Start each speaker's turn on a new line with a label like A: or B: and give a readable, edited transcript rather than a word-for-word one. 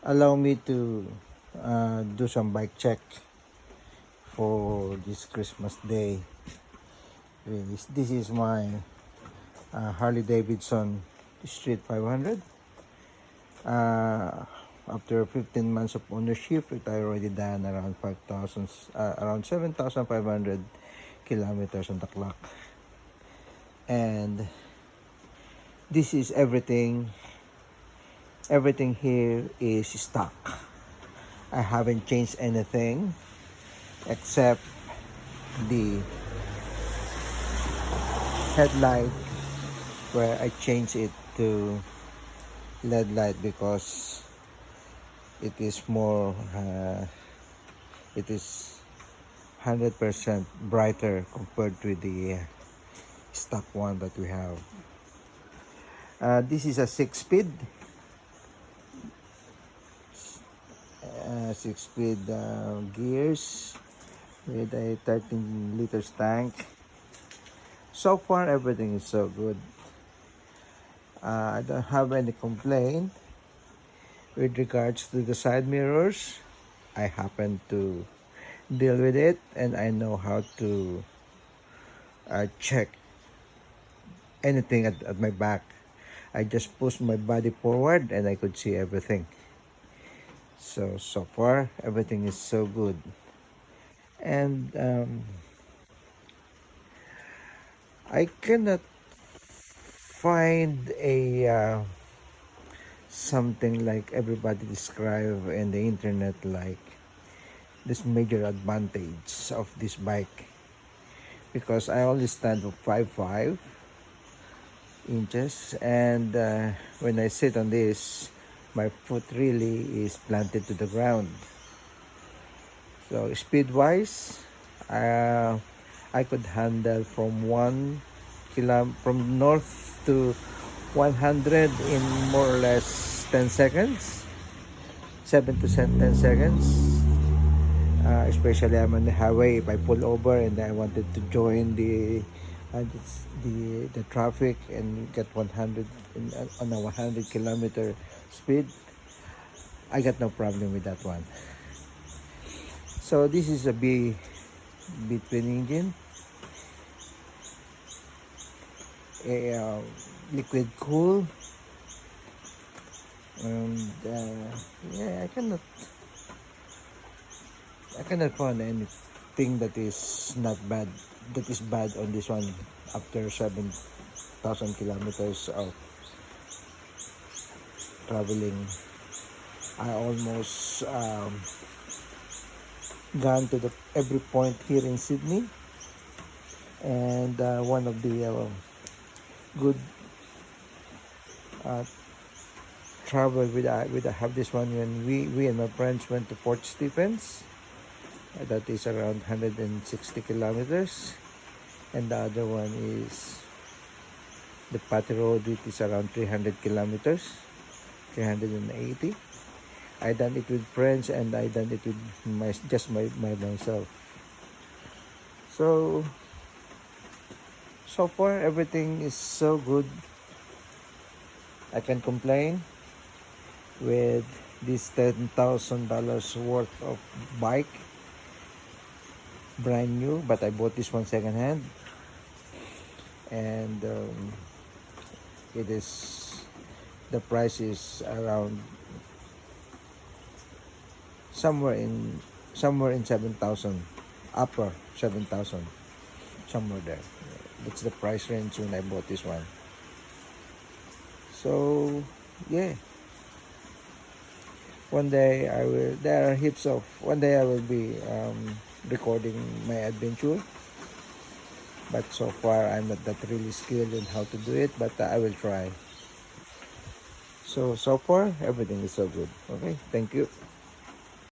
A: allow me to do some bike check for this Christmas day. This is my Harley Davidson Street 500. After 15 months of ownership, I already done around 7,500 kilometers on the clock. And this is everything. Everything here is stock. I haven't changed anything except the headlight, where I changed it to LED light because it is more it is 100% brighter compared to the stock one that we have. This is a 6-speed gears with a 13 liters tank. So far everything is so good. I don't have any complaint with regards to the side mirrors. I happen to deal with it, and I know how to check anything at my back. I just push my body forward and I could see everything. So far everything is so good. And I cannot find a something like everybody describe in the internet, like this major advantage of this bike, because I only stand for 5'5" inches, and when I sit on this, my foot really is planted to the ground. So speed wise, I could handle from from north to 100 in more or less 10 seconds, 7 to 10 seconds. Especially I'm on the highway. If I pull over and I wanted to join the traffic and get 100 on a 100-kilometer speed, I got no problem with that one. So this is a B-twin engine, a liquid cool, and yeah, I cannot find anything that is not bad, that is bad on this one. After 7,000 kilometers of traveling, I almost gone to every point here in Sydney, and one of the good travel with I have this one when we and my friends went to Port Stephens. That is around 160 kilometers, and the other one is the Patty Road. It is around 300 kilometers, 380. I done it with friends, and I done it with myself. So far everything is so good. I can complain with this $10,000 worth of bike, brand new, but I bought this one second hand, and the price is around somewhere in 7,000, upper 7,000, somewhere there. That's the price range when I bought this one. So yeah, one day I will be recording my adventure, but so far I'm not that really skilled in how to do it, but I will try. So far everything is so good. Okay, thank you.